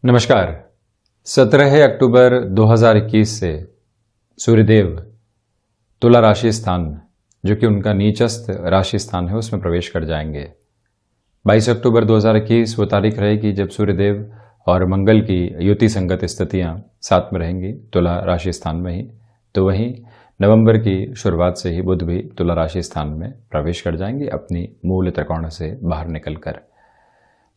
नमस्कार। 17 अक्टूबर 2021 से सूर्यदेव तुला राशि स्थान, जो कि उनका नीचस्थ राशि स्थान है, उसमें प्रवेश कर जाएंगे। 22 अक्टूबर 2021 वो तारीख रहेगी जब सूर्यदेव और मंगल की युति संगत स्थितियां साथ में रहेंगी तुला राशि स्थान में ही। तो वहीं नवंबर की शुरुआत से ही बुध भी तुला राशि स्थान में प्रवेश कर जाएंगे अपनी मूल त्रिकोण से बाहर निकलकर।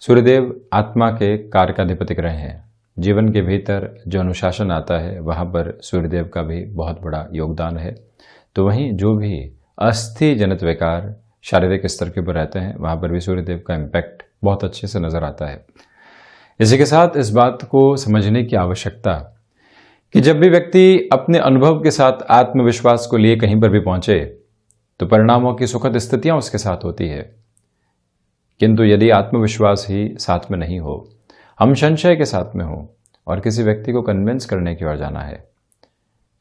सूर्यदेव आत्मा के कारक अधिपति ग्रह हैं। जीवन के भीतर जो अनुशासन आता है वहाँ पर सूर्यदेव का भी बहुत बड़ा योगदान है। तो वहीं जो भी अस्थि जनित विकार शारीरिक स्तर के ऊपर रहते हैं वहाँ पर भी सूर्यदेव का इम्पैक्ट बहुत अच्छे से नजर आता है। इसी के साथ इस बात को समझने की आवश्यकता कि जब भी व्यक्ति अपने अनुभव के साथ आत्मविश्वास को लिए कहीं पर भी पहुंचे तो परिणामों की सुखद स्थितियां उसके साथ होती है। किंतु यदि आत्मविश्वास ही साथ में नहीं हो, हम संशय के साथ में हो और किसी व्यक्ति को कन्विंस करने की ओर जाना है,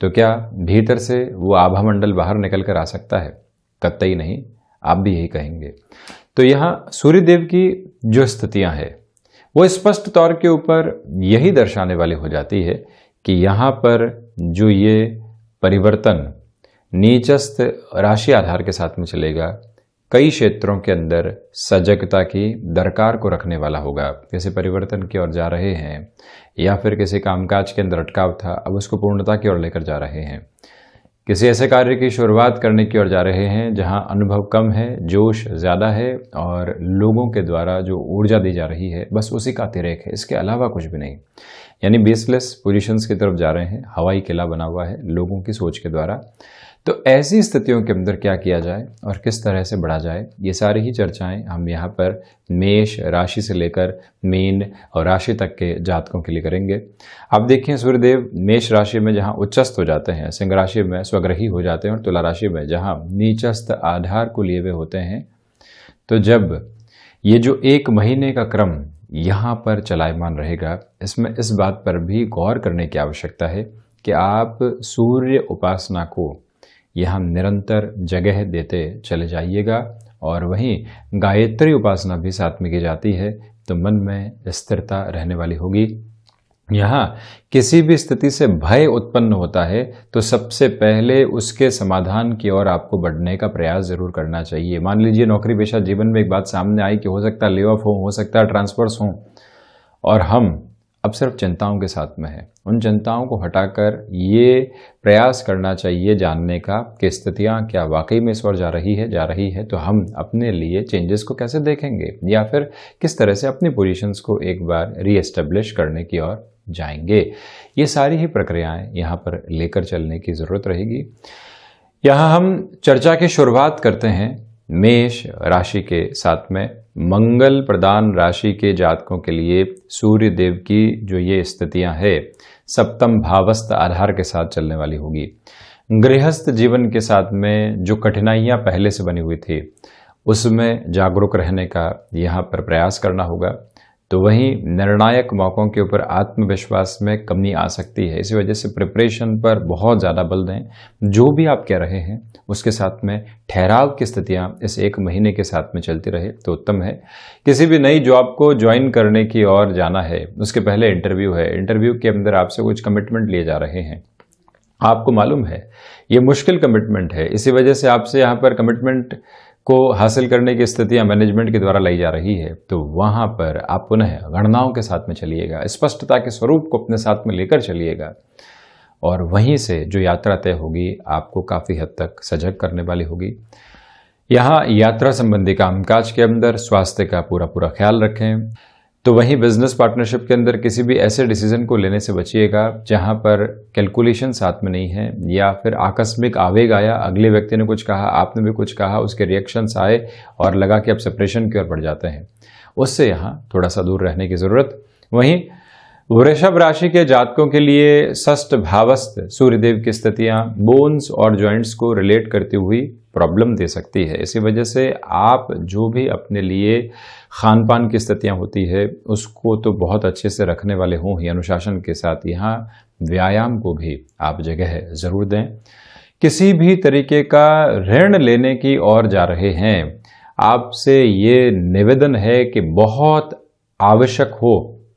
तो क्या भीतर से वो आभा मंडल बाहर निकल कर आ सकता है? कतई नहीं, आप भी यही कहेंगे। तो यहाँ सूर्यदेव की जो स्थितियां हैं वो स्पष्ट तौर के ऊपर यही दर्शाने वाली हो जाती है कि यहाँ पर जो ये परिवर्तन नीचस्थ राशि आधार के साथ में चलेगा, कई क्षेत्रों के अंदर सजगता की दरकार को रखने वाला होगा। किसी परिवर्तन की ओर जा रहे हैं या फिर किसी कामकाज के अंदर अटकाव था, अब उसको पूर्णता की ओर लेकर जा रहे हैं। किसी ऐसे कार्य की शुरुआत करने की ओर जा रहे हैं जहां अनुभव कम है, जोश ज़्यादा है और लोगों के द्वारा जो ऊर्जा दी जा रही है बस उसी का अतिरेक है, इसके अलावा कुछ भी नहीं। यानी बेसलेस पोजीशंस की तरफ जा रहे हैं, हवाई किला बना हुआ है लोगों की सोच के द्वारा। तो ऐसी स्थितियों के अंदर क्या किया जाए और किस तरह से बढ़ा जाए, ये सारी ही चर्चाएं हम यहाँ पर मेष राशि से लेकर मीन और राशि तक के जातकों के लिए करेंगे। आप देखिए, सूर्यदेव मेष राशि में जहाँ उच्चस्थ हो जाते हैं, सिंह राशि में स्वग्रही हो जाते हैं और तुला राशि में जहाँ नीचस्थ आधार को लिए हुए होते हैं, तो जब ये जो एक महीने का क्रम यहाँ पर चलायमान रहेगा, इसमें इस बात पर भी गौर करने की आवश्यकता है कि आप सूर्य उपासना को यहाँ निरंतर जगह देते चले जाइएगा। और वहीं गायत्री उपासना भी साथ में की जाती है तो मन में स्थिरता रहने वाली होगी। यहाँ किसी भी स्थिति से भय उत्पन्न होता है तो सबसे पहले उसके समाधान की ओर आपको बढ़ने का प्रयास जरूर करना चाहिए। मान लीजिए नौकरी पेशा जीवन में एक बात सामने आई कि हो सकता है ले ऑफ हो सकता है ट्रांसफर्स हो, और हम अब सिर्फ चिंताओं के साथ में है। उन चिंताओं को हटाकर ये प्रयास करना चाहिए जानने का कि स्थितियाँ क्या वाकई में इस ओर जा रही है तो हम अपने लिए चेंजेस को कैसे देखेंगे या फिर किस तरह से अपनी पोजीशंस को एक बार रीएस्टेब्लिश करने की ओर जाएंगे। ये सारी ही प्रक्रियाएं यहाँ पर लेकर चलने की ज़रूरत रहेगी। यहाँ हम चर्चा की शुरुआत करते हैं मेष राशि के साथ में। मंगल प्रदान राशि के जातकों के लिए सूर्य देव की जो ये स्थितियां है सप्तम भावस्थ आधार के साथ चलने वाली होगी। गृहस्थ जीवन के साथ में जो कठिनाइयां पहले से बनी हुई थी उसमें जागरूक रहने का यहाँ पर प्रयास करना होगा। तो वहीं निर्णायक मौकों के ऊपर आत्मविश्वास में कमी आ सकती है, इसी वजह से प्रिपरेशन पर बहुत ज़्यादा बल दें। जो भी आप कह रहे हैं उसके साथ में ठहराव की स्थितियां इस एक महीने के साथ में चलती रहे तो उत्तम है। किसी भी नई जॉब को ज्वाइन करने की ओर जाना है, उसके पहले इंटरव्यू है, इंटरव्यू के अंदर आपसे कुछ कमिटमेंट लिए जा रहे हैं, आपको मालूम है ये मुश्किल कमिटमेंट है, इसी वजह से आपसे यहाँ पर कमिटमेंट को हासिल करने की स्थितियां मैनेजमेंट के द्वारा लाई जा रही है। तो वहां पर आप पुनः गणनाओं के साथ में चलिएगा, स्पष्टता के स्वरूप को अपने साथ में लेकर चलिएगा और वहीं से जो यात्रा तय होगी आपको काफ़ी हद तक सजग करने वाली होगी। यहाँ यात्रा संबंधी कामकाज के अंदर स्वास्थ्य का पूरा ख्याल रखें। तो वहीं बिजनेस पार्टनरशिप के अंदर किसी भी ऐसे डिसीजन को लेने से बचिएगा जहां पर कैलकुलेशन साथ में नहीं है या फिर आकस्मिक आवेग आया, अगले व्यक्ति ने कुछ कहा, आपने भी कुछ कहा, उसके रिएक्शंस आए और लगा कि आप सेपरेशन की ओर बढ़ जाते हैं, उससे यहाँ थोड़ा सा दूर रहने की ज़रूरत। वहीं वृषभ राशि के जातकों के लिए षष्ठ भावस्थ सूर्यदेव की स्थितियां बोन्स और जॉइंट्स को रिलेट करती हुई प्रॉब्लम दे सकती है। इसी वजह से आप जो भी अपने लिए खान पान की स्थितियां होती है उसको तो बहुत अच्छे से रखने वाले हों ही, अनुशासन के साथ यहाँ व्यायाम को भी आप जगह ज़रूर दें। किसी भी तरीके का ऋण लेने की ओर जा रहे हैं, आपसे ये निवेदन है कि बहुत आवश्यक हो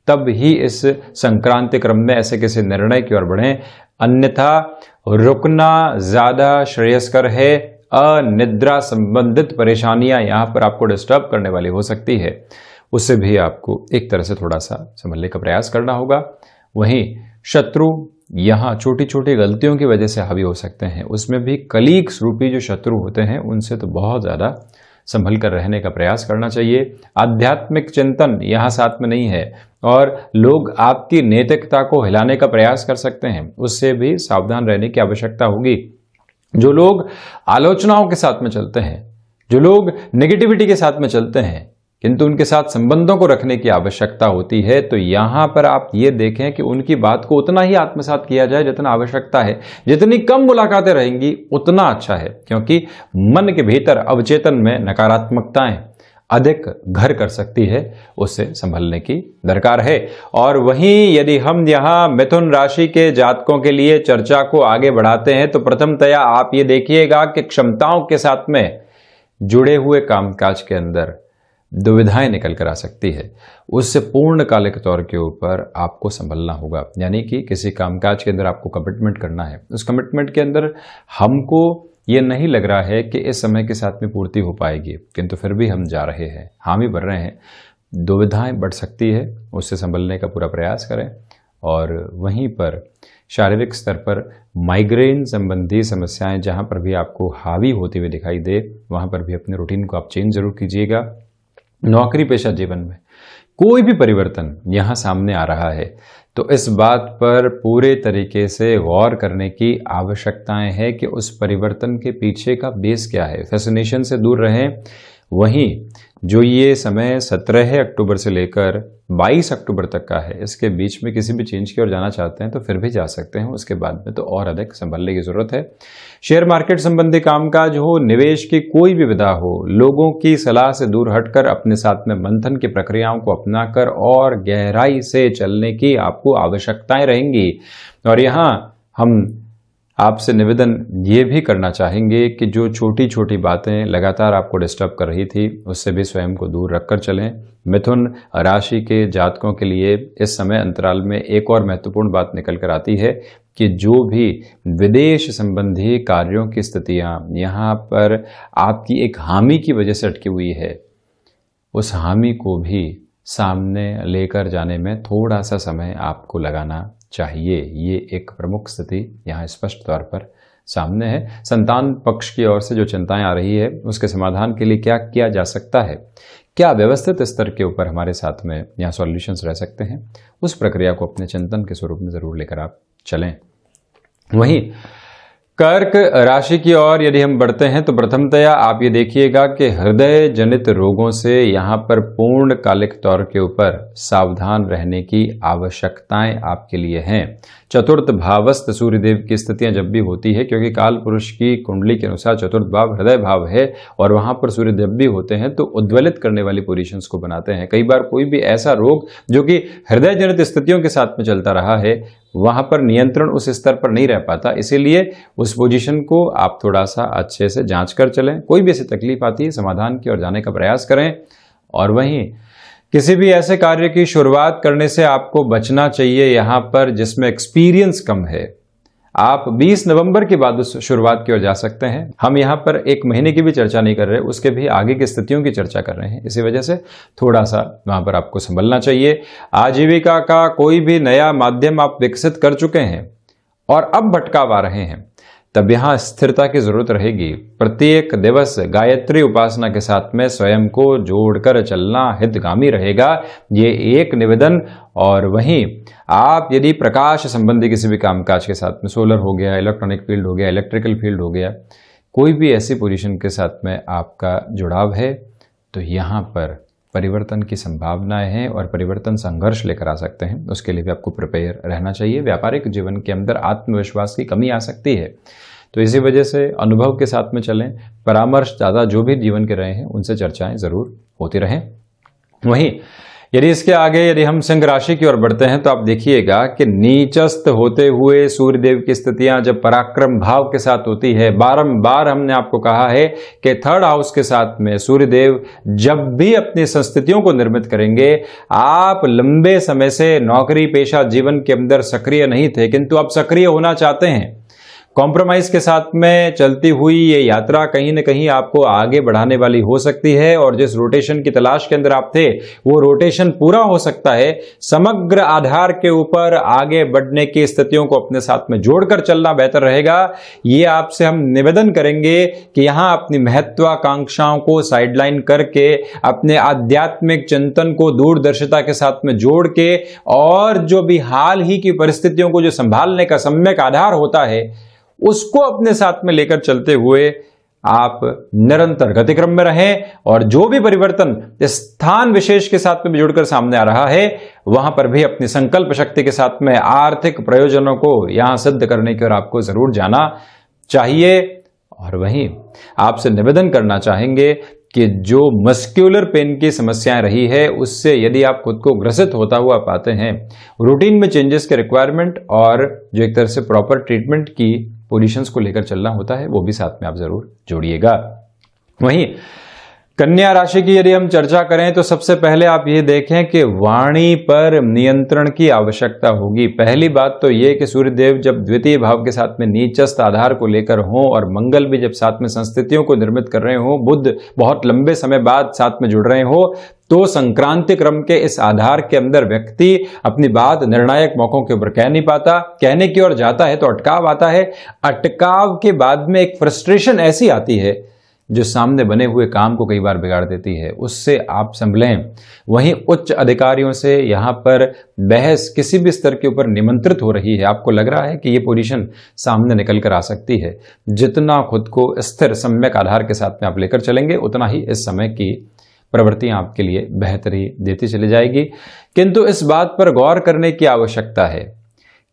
तब ही इस संक्रांति क्रम में ऐसे किसी निर्णय की ओर बढ़ें, अन्यथा रुकना ज्यादा श्रेयस्कर है। अनिद्रा संबंधित परेशानियां यहां पर आपको डिस्टर्ब करने वाली हो सकती है, उससे भी आपको एक तरह से थोड़ा सा संभलने का प्रयास करना होगा। वहीं शत्रु यहाँ छोटी छोटी गलतियों की वजह से हावी हो सकते हैं, उसमें भी कलीग्स रूपी जो शत्रु होते हैं उनसे तो बहुत ज़्यादा संभल कर रहने का प्रयास करना चाहिए। आध्यात्मिक चिंतन यहाँ साथ में नहीं है और लोग आपकी नैतिकता को हिलाने का प्रयास कर सकते हैं, उससे भी सावधान रहने की आवश्यकता होगी। जो लोग आलोचनाओं के साथ में चलते हैं, जो लोग नेगेटिविटी के साथ में चलते हैं, किंतु उनके साथ संबंधों को रखने की आवश्यकता होती है, तो यहां पर आप ये देखें कि उनकी बात को उतना ही आत्मसात किया जाए जितना आवश्यकता है। जितनी कम मुलाकातें रहेंगी उतना अच्छा है, क्योंकि मन के भीतर अवचेतन में नकारात्मकताएं अधिक घर कर सकती है, उससे संभलने की दरकार है। और वहीं यदि हम यहाँ मिथुन राशि के जातकों के लिए चर्चा को आगे बढ़ाते हैं, तो प्रथमतया आप ये देखिएगा कि क्षमताओं के साथ में जुड़े हुए कामकाज के अंदर दुविधाएं निकल कर आ सकती है, उससे पूर्णकालिक तौर के ऊपर आपको संभलना होगा। यानी कि किसी कामकाज के अंदर आपको कमिटमेंट करना है, उस कमिटमेंट के अंदर हमको ये नहीं लग रहा है कि इस समय के साथ में पूर्ति हो पाएगी, किंतु फिर भी हम जा रहे हैं, हामी भर रहे हैं, दुविधाएं बढ़ सकती है, उससे संभलने का पूरा प्रयास करें। और वहीं पर शारीरिक स्तर पर माइग्रेन संबंधी समस्याएं जहां पर भी आपको हावी होती हुई दिखाई दे, वहां पर भी अपने रूटीन को आप चेंज जरूर कीजिएगा। नौकरी पेशा जीवन में कोई भी परिवर्तन यहां सामने आ रहा है, तो इस बात पर पूरे तरीके से गौर करने की आवश्यकताएं है कि उस परिवर्तन के पीछे का बेस क्या है। फैसिनेशन से दूर रहें। वहीं जो ये समय 17 अक्टूबर से लेकर 22 अक्टूबर तक का है, इसके बीच में किसी भी चेंज की ओर जाना चाहते हैं तो फिर भी जा सकते हैं, उसके बाद में तो और अधिक संभलने की जरूरत है। शेयर मार्केट संबंधी कामकाज हो, निवेश की कोई भी विधा हो, लोगों की सलाह से दूर हटकर अपने साथ में मंथन की प्रक्रियाओं को अपनाकर और गहराई से चलने की आपको आवश्यकताएं रहेंगी। और यहाँ हम आपसे निवेदन ये भी करना चाहेंगे कि जो छोटी छोटी बातें लगातार आपको डिस्टर्ब कर रही थी, उससे भी स्वयं को दूर रखकर चलें। मिथुन राशि के जातकों के लिए इस समय अंतराल में एक और महत्वपूर्ण बात निकल कर आती है कि जो भी विदेश संबंधी कार्यों की स्थितियां यहाँ पर आपकी एक हामी की वजह से अटकी हुई है, उस हामी को भी सामने लेकर जाने में थोड़ा सा समय आपको लगाना चाहिए। ये एक प्रमुख स्थिति यहाँ स्पष्ट तौर पर सामने है। संतान पक्ष की ओर से जो चिंताएं आ रही है, उसके समाधान के लिए क्या किया जा सकता है, क्या व्यवस्थित स्तर के ऊपर हमारे साथ में यहाँ सॉल्यूशंस रह सकते हैं, उस प्रक्रिया को अपने चिंतन के स्वरूप में जरूर लेकर आप चलें। वहीं कर्क राशि की ओर यदि हम बढ़ते हैं, तो प्रथमतया आप ये देखिएगा कि हृदय जनित रोगों से यहाँ पर पूर्णकालिक तौर के ऊपर सावधान रहने की आवश्यकताएं आपके लिए हैं। चतुर्थ भावस्थ सूर्यदेव की स्थितियां जब भी होती है, क्योंकि काल पुरुष की कुंडली के अनुसार चतुर्थ भाव हृदय भाव है और वहां पर सूर्य जब भी होते हैं तो उद्वेलित करने वाली पोजीशंस को बनाते हैं। कई बार कोई भी ऐसा रोग जो कि हृदय जनित स्थितियों के साथ में चलता रहा है, वहां पर नियंत्रण उस स्तर पर नहीं रह पाता, इसीलिए उस पोजीशन को आप थोड़ा सा अच्छे से जांच कर चलें। कोई भी ऐसी तकलीफ आती है, समाधान की ओर जाने का प्रयास करें। और वहीं किसी भी ऐसे कार्य की शुरुआत करने से आपको बचना चाहिए यहाँ पर जिसमें एक्सपीरियंस कम है। आप 20 नवंबर के बाद उस शुरुआत की ओर जा सकते हैं। हम यहाँ पर एक महीने की भी चर्चा नहीं कर रहे, उसके भी आगे की स्थितियों की चर्चा कर रहे हैं, इसी वजह से थोड़ा सा वहां पर आपको संभलना चाहिए। आजीविका का कोई भी नया माध्यम आप विकसित कर चुके हैं और अब भटकाव आ रहे हैं, तब यहाँ स्थिरता की जरूरत रहेगी। प्रत्येक दिवस गायत्री उपासना के साथ में स्वयं को जोड़कर चलना हितगामी रहेगा, ये एक निवेदन। और वहीं आप यदि प्रकाश संबंधी किसी भी कामकाज के साथ में, सोलर हो गया, इलेक्ट्रॉनिक फील्ड हो गया, इलेक्ट्रिकल फील्ड हो गया, कोई भी ऐसी पोजीशन के साथ में आपका जुड़ाव है, तो यहाँ पर परिवर्तन की संभावनाएं हैं और परिवर्तन संघर्ष लेकर आ सकते हैं। उसके लिए भी आपको प्रिपेयर रहना चाहिए। व्यापारिक जीवन के अंदर आत्मविश्वास की कमी आ सकती है, तो इसी वजह से अनुभव के साथ में चलें। परामर्श ज़्यादा जो भी जीवन के रहे हैं उनसे चर्चाएं ज़रूर होती रहें। वहीं यदि इसके आगे यदि हम सिंह राशि की ओर बढ़ते हैं तो आप देखिएगा कि नीचस्थ होते हुए सूर्यदेव की स्थितियां जब पराक्रम भाव के साथ होती है, बारंबार हमने आपको कहा है कि थर्ड हाउस के साथ में सूर्यदेव जब भी अपनी संस्थितियों को निर्मित करेंगे, आप लंबे समय से नौकरी पेशा जीवन के अंदर सक्रिय नहीं थे किंतु आप सक्रिय होना चाहते हैं। कॉम्प्रोमाइज के साथ में चलती हुई ये यात्रा कहीं ना कहीं आपको आगे बढ़ाने वाली हो सकती है और जिस रोटेशन की तलाश के अंदर आप थे वो रोटेशन पूरा हो सकता है। समग्र आधार के ऊपर आगे बढ़ने की स्थितियों को अपने साथ में जोड़कर चलना बेहतर रहेगा। ये आपसे हम निवेदन करेंगे कि यहां अपनी महत्वाकांक्षाओं को साइडलाइन करके अपने आध्यात्मिक चिंतन को दूरदर्शिता के साथ में जोड़ के और जो भी हाल ही की परिस्थितियों को जो संभालने का सम्यक आधार होता है उसको अपने साथ में लेकर चलते हुए आप निरंतर गतिक्रम में रहें और जो भी परिवर्तन स्थान विशेष के साथ में भी जुड़कर सामने आ रहा है वहां पर भी अपनी संकल्प शक्ति के साथ में आर्थिक प्रयोजनों को यहां सिद्ध करने की ओर आपको जरूर जाना चाहिए। और वहीं आपसे निवेदन करना चाहेंगे कि जो मस्क्यूलर पेन की समस्याएं रही है उससे यदि आप खुद को ग्रसित होता हुआ पाते हैं, रूटीन में चेंजेस के रिक्वायरमेंट और जो एक तरह से प्रॉपर ट्रीटमेंट की पोजीशंस को लेकर चलना होता है वो भी साथ में आप जरूर जोड़िएगा। वहीं कन्या राशि की यदि हम चर्चा करें तो सबसे पहले आप ये देखें कि वाणी पर नियंत्रण की आवश्यकता होगी। पहली बात तो ये कि सूर्यदेव जब द्वितीय भाव के साथ में नीचस्थ आधार को लेकर हों और मंगल भी जब साथ में संस्थितियों को निर्मित कर रहे हों, बुध बहुत लंबे समय बाद साथ में जुड़ रहे हो, तो संक्रांति क्रम के इस आधार के अंदर व्यक्ति अपनी बात निर्णायक मौकों के ऊपर कह नहीं पाता, कहने की ओर जाता है तो अटकाव आता है। अटकाव के बाद में एक फ्रस्ट्रेशन ऐसी आती है जो सामने बने हुए काम को कई बार बिगाड़ देती है, उससे आप संभलें। वहीं उच्च अधिकारियों से यहां पर बहस किसी भी स्तर के ऊपर निमंत्रित हो रही है, आपको लग रहा है कि ये पोजीशन सामने निकल कर आ सकती है। जितना खुद को स्थिर सम्यक आधार के साथ में आप लेकर चलेंगे उतना ही इस समय की प्रवृत्तियां आपके लिए बेहतरी देती चली जाएगी। किंतु इस बात पर गौर करने की आवश्यकता है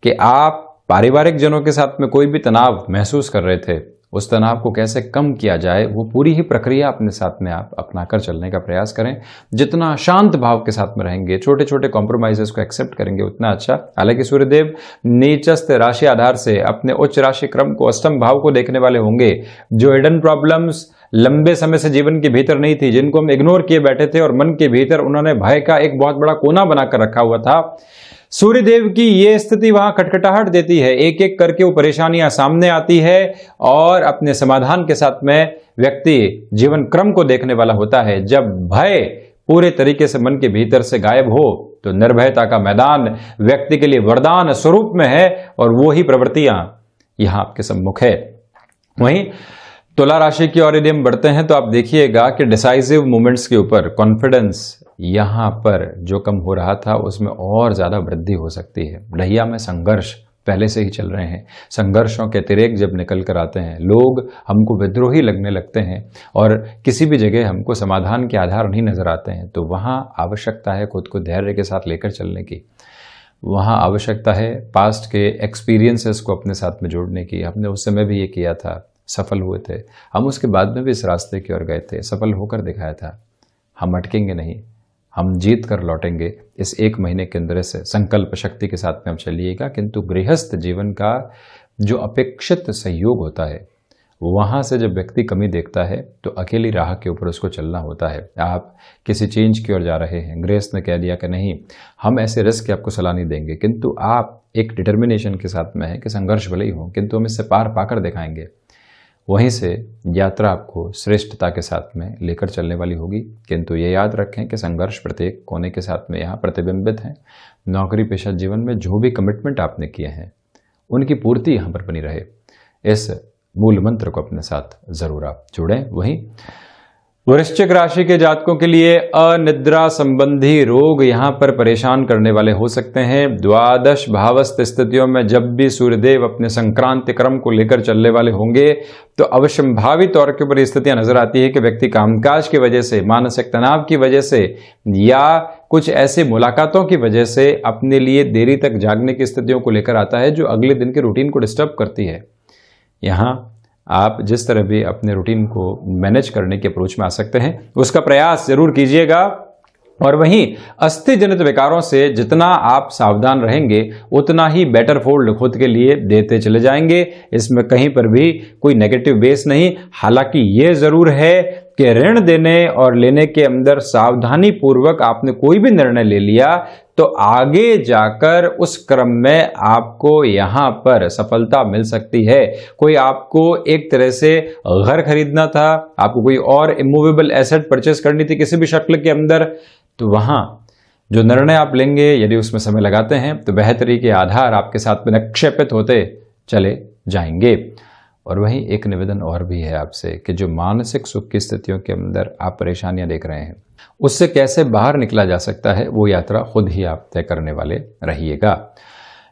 कि आप पारिवारिक जनों के साथ में कोई भी तनाव महसूस कर रहे थे, उस तनाव को कैसे कम किया जाए वो पूरी ही प्रक्रिया अपने साथ में आप अपनाकर चलने का प्रयास करें। जितना शांत भाव के साथ में रहेंगे, छोटे छोटे कॉम्प्रोमाइजेस को एक्सेप्ट करेंगे उतना अच्छा। हालांकि सूर्यदेव नीचस्थ राशि आधार से अपने उच्च राशि क्रम को अष्टम भाव को देखने वाले होंगे। जो हिडन प्रॉब्लम्स लंबे समय से जीवन के भीतर नहीं थी, जिनको हम इग्नोर किए बैठे थे और मन के भीतर उन्होंने भय का एक बहुत बड़ा कोना बनाकर रखा हुआ था, सूर्यदेव की ये स्थिति वहां खटखटाहट देती है। एक एक करके वो परेशानियां सामने आती है और अपने समाधान के साथ में व्यक्ति जीवन क्रम को देखने वाला होता है। जब भय पूरे तरीके से मन के भीतर से गायब हो तो निर्भयता का मैदान व्यक्ति के लिए वरदान स्वरूप में है और वो ही प्रवृत्तियां यहां आपके सम्मुख है। वहीं तुला राशि की ओर यदि हम बढ़ते हैं तो आप देखिएगा कि डिसाइसिव मूवमेंट्स के ऊपर कॉन्फिडेंस यहां पर जो कम हो रहा था उसमें और ज्यादा वृद्धि हो सकती है। ढैया में संघर्ष पहले से ही चल रहे हैं, संघर्षों के अतिरेक जब निकल कर आते हैं, लोग हमको विद्रोही लगने लगते हैं और किसी भी जगह हमको समाधान के आधार नहीं नजर आते हैं, तो वहां आवश्यकता है खुद को धैर्य के साथ लेकर चलने की। वहाँ आवश्यकता है पास्ट के एक्सपीरियंसेस को अपने साथ में जोड़ने की। हमने उस समय भी ये किया था, सफल हुए थे, हम उसके बाद में भी इस रास्ते की ओर गए थे, सफल होकर दिखाया था। हम अटकेंगे नहीं, हम जीत कर लौटेंगे। इस एक महीने के अंदर से संकल्प शक्ति के साथ में हम चलिएगा। किंतु गृहस्थ जीवन का जो अपेक्षित सहयोग होता है वहाँ से जब व्यक्ति कमी देखता है तो अकेली राह के ऊपर उसको चलना होता है। आप किसी चेंज की ओर जा रहे हैं, गृहस्थ ने कह दिया कि नहीं हम ऐसे रिस्क की आपको सलाह नहीं देंगे, किंतु आप एक डिटर्मिनेशन के साथ में है कि संघर्ष भले ही हो किंतु हम इससे पार पाकर दिखाएंगे। वहीं से यात्रा आपको श्रेष्ठता के साथ में लेकर चलने वाली होगी। किंतु ये याद रखें कि संघर्ष प्रत्येक कोने के साथ में यहाँ प्रतिबिंबित है। नौकरी पेशा जीवन में जो भी कमिटमेंट आपने किए हैं उनकी पूर्ति यहाँ पर बनी रहे, इस मूल मंत्र को अपने साथ जरूर आप जुड़ें। वहीं वृश्चिक राशि के जातकों के लिए अनिद्रा संबंधी रोग यहाँ पर परेशान करने वाले हो सकते हैं। द्वादश भावस्थ स्थितियों में जब भी सूर्यदेव अपने संक्रांति क्रम को लेकर चलने वाले होंगे तो अवश्यंभावी तौर के ऊपर स्थितियां नजर आती है कि व्यक्ति कामकाज की वजह से, मानसिक तनाव की वजह से या कुछ ऐसे मुलाकातों की वजह से अपने लिए देरी तक जागने की स्थितियों को लेकर आता है जो अगले दिन के रूटीन को डिस्टर्ब करती है। यहाँ आप जिस तरह भी अपने रूटीन को मैनेज करने के अप्रोच में आ सकते हैं उसका प्रयास जरूर कीजिएगा। और वहीं अस्थि जनित विकारों से जितना आप सावधान रहेंगे उतना ही बेटर फोल्ड खुद के लिए देते चले जाएंगे। इसमें कहीं पर भी कोई नेगेटिव बेस नहीं। हालांकि ये जरूर है कि ऋण देने और लेने के अंदर सावधानी पूर्वक आपने कोई भी निर्णय ले लिया तो आगे जाकर उस क्रम में आपको यहां पर सफलता मिल सकती है। कोई आपको एक तरह से घर खरीदना था, आपको कोई और इमूवेबल एसेट परचेस करनी थी किसी भी शक्ल के अंदर, तो वहां जो निर्णय आप लेंगे यदि उसमें समय लगाते हैं तो बेहतरी के आधार आपके साथ में निक्षेपित होते चले जाएंगे। और वहीं एक निवेदन और भी है आपसे कि जो मानसिक सुख की स्थितियों के अंदर आप परेशानियां देख रहे हैं उससे कैसे बाहर निकला जा सकता है, वो यात्रा खुद ही आप तय करने वाले रहिएगा।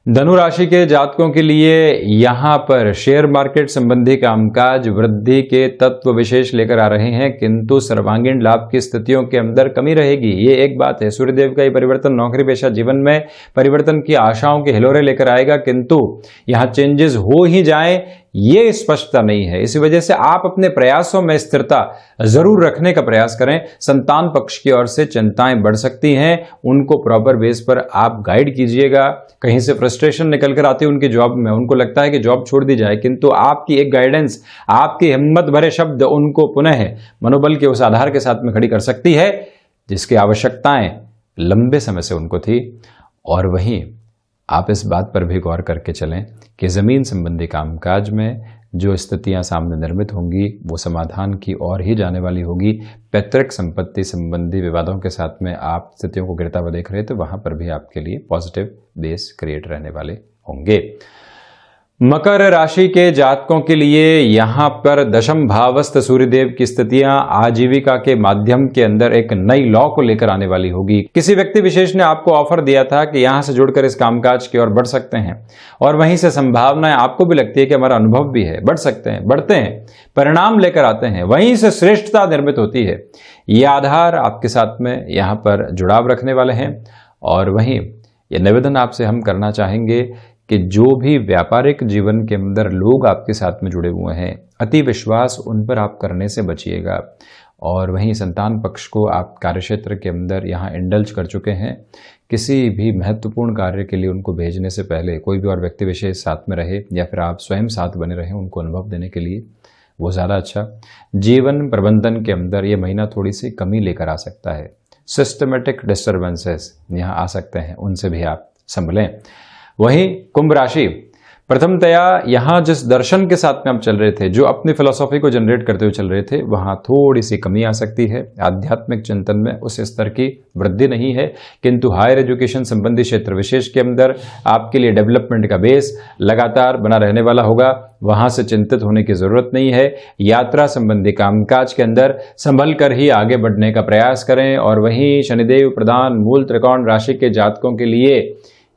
धनु राशि के जातकों के लिए यहां पर शेयर मार्केट संबंधी कामकाज वृद्धि के तत्व विशेष लेकर आ रहे हैं, किंतु सर्वांगीण लाभ की स्थितियों के अंदर कमी रहेगी। ये एक बात है। सूर्यदेव का ये परिवर्तन नौकरी पेशा जीवन में परिवर्तन की आशाओं के हिलोरे लेकर आएगा, किंतु यहां चेंजेस हो ही जाए ये स्पष्टता नहीं है। इसी वजह से आप अपने प्रयासों में स्थिरता जरूर रखने का प्रयास करें। संतान पक्ष की ओर से चिंताएं बढ़ सकती हैं, उनको प्रॉपर बेस पर आप गाइड कीजिएगा। कहीं से फ्रस्ट्रेशन निकल कर आती है उनकी जॉब में, उनको लगता है कि जॉब छोड़ दी जाए, किंतु आपकी एक गाइडेंस, आपकी हिम्मत भरे शब्द उनको पुनः मनोबल के उस आधार के साथ में खड़ी कर सकती है जिसकी आवश्यकताएं लंबे समय से उनको थी। और वहीं आप इस बात पर भी गौर करके चलें कि जमीन संबंधी कामकाज में जो स्थितियां सामने निर्मित होंगी वो समाधान की ओर ही जाने वाली होगी। पैतृक संपत्ति संबंधी विवादों के साथ में आप स्थितियों को गिरता हुआ देख रहे हैं तो वहां पर भी आपके लिए पॉजिटिव बेस क्रिएट रहने वाले होंगे। मकर राशि के जातकों के लिए यहां पर दशम भावस्थ सूर्यदेव की स्थितियां आजीविका के माध्यम के अंदर एक नई लॉ को लेकर आने वाली होगी। किसी व्यक्ति विशेष ने आपको ऑफर दिया था कि यहां से जुड़कर इस कामकाज की ओर बढ़ सकते हैं और वहीं से संभावनाएं आपको भी लगती है कि हमारा अनुभव भी है, बढ़ सकते हैं, बढ़ते हैं, परिणाम लेकर आते हैं, वहीं से श्रेष्ठता निर्मित होती है। ये आधार आपके साथ में यहां पर जुड़ाव रखने वाले हैं। और वहीं ये निवेदन आपसे हम करना चाहेंगे कि जो भी व्यापारिक जीवन के अंदर लोग आपके साथ में जुड़े हुए हैं, अति विश्वास उन पर आप करने से बचिएगा। और वहीं संतान पक्ष को आप कार्यक्षेत्र के अंदर यहाँ इंडल्ज कर चुके हैं। किसी भी महत्वपूर्ण कार्य के लिए उनको भेजने से पहले कोई भी और व्यक्ति विशेष साथ में रहे या फिर आप स्वयं साथ बने रहें उनको अनुभव देने के लिए, वो ज़्यादा अच्छा। जीवन प्रबंधन के अंदर ये महीना थोड़ी सी कमी लेकर आ सकता है। सिस्टमेटिक डिस्टर्बेंसेस यहाँ आ सकते हैं, उनसे भी आप संभलें। वहीं कुंभ राशि, प्रथमतया यहां जिस दर्शन के साथ में आप चल रहे थे, जो अपनी फिलॉसफी को जनरेट करते हुए चल रहे थे, वहां थोड़ी सी कमी आ सकती है। आध्यात्मिक चिंतन में उस स्तर की वृद्धि नहीं है, किंतु हायर एजुकेशन संबंधी क्षेत्र विशेष के अंदर आपके लिए डेवलपमेंट का बेस लगातार बना रहने वाला होगा। वहां से चिंतित होने की जरूरत नहीं है। यात्रा संबंधी कामकाज के अंदर संभल कर ही आगे बढ़ने का प्रयास करें। और वहीं शनिदेव प्रधान मूल त्रिकोण राशि के जातकों के लिए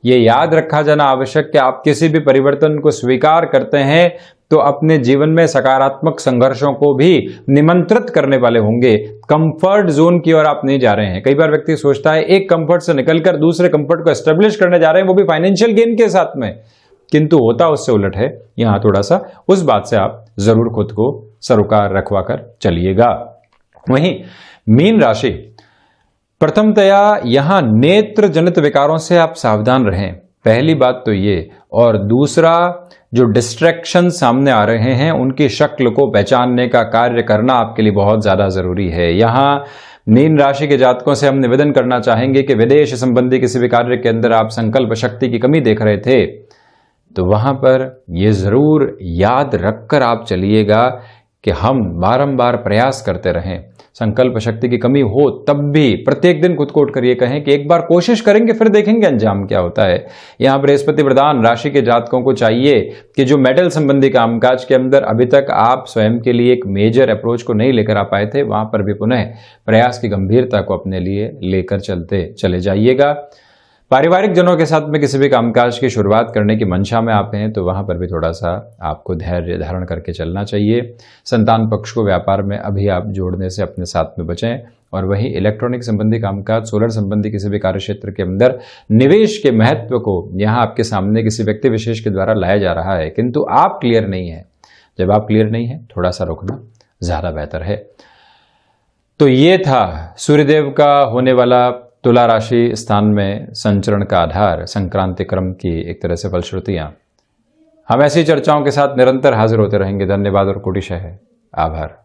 ये याद रखा जाना आवश्यक कि आप किसी भी परिवर्तन को स्वीकार करते हैं तो अपने जीवन में सकारात्मक संघर्षों को भी निमंत्रित करने वाले होंगे। कंफर्ट जोन की ओर आप नहीं जा रहे हैं। कई बार व्यक्ति सोचता है एक कंफर्ट से निकलकर दूसरे कंफर्ट को एस्टेब्लिश करने जा रहे हैं, वो भी फाइनेंशियल गेन के साथ में, किंतु होता उससे उलट है। यहां थोड़ा सा उस बात से आप जरूर खुद को सरोकार रखवा कर चलिएगा। वहीं मीन राशि, प्रथमतया यहां नेत्र जनित विकारों से आप सावधान रहें, पहली बात तो ये। और दूसरा, जो डिस्ट्रैक्शन सामने आ रहे हैं उनकी शक्ल को पहचानने का कार्य करना आपके लिए बहुत ज्यादा जरूरी है। यहां मीन राशि के जातकों से हम निवेदन करना चाहेंगे कि विदेश संबंधी किसी भी कार्य के अंदर आप संकल्प शक्ति की कमी देख रहे थे तो वहां पर यह जरूर याद रखकर आप चलिएगा कि हम बारंबार प्रयास करते रहें। संकल्प शक्ति की कमी हो तब भी प्रत्येक दिन खुद को उठकर ये कहें कि एक बार कोशिश करेंगे फिर देखेंगे अंजाम क्या होता है। यहां बृहस्पति प्रधान राशि के जातकों को चाहिए कि जो मेडल संबंधी कामकाज के अंदर अभी तक आप स्वयं के लिए एक मेजर अप्रोच को नहीं लेकर आ पाए थे, वहां पर भी पुनः प्रयास की गंभीरता को अपने लिए लेकर चलते चले जाइएगा। पारिवारिक जनों के साथ में किसी भी कामकाज की शुरुआत करने की मंशा में आप हैं तो वहां पर भी थोड़ा सा आपको धैर्य धारण करके चलना चाहिए। संतान पक्ष को व्यापार में अभी आप जोड़ने से अपने साथ में बचें। और वहीं इलेक्ट्रॉनिक संबंधी कामकाज, सोलर संबंधी किसी भी कार्य क्षेत्र के अंदर निवेश के महत्व को यहां आपके सामने किसी व्यक्ति विशेष के द्वारा लाया जा रहा है, किंतु आप क्लियर नहीं है। जब आप क्लियर नहीं है थोड़ा सा रुकना ज्यादा बेहतर है। तो ये था सूर्यदेव का होने वाला तुला राशि स्थान में संचरण का आधार, संक्रांति क्रम की एक तरह से फलश्रुतियां। हम ऐसी चर्चाओं के साथ निरंतर हाजिर होते रहेंगे। धन्यवाद और कोटिशः आभार।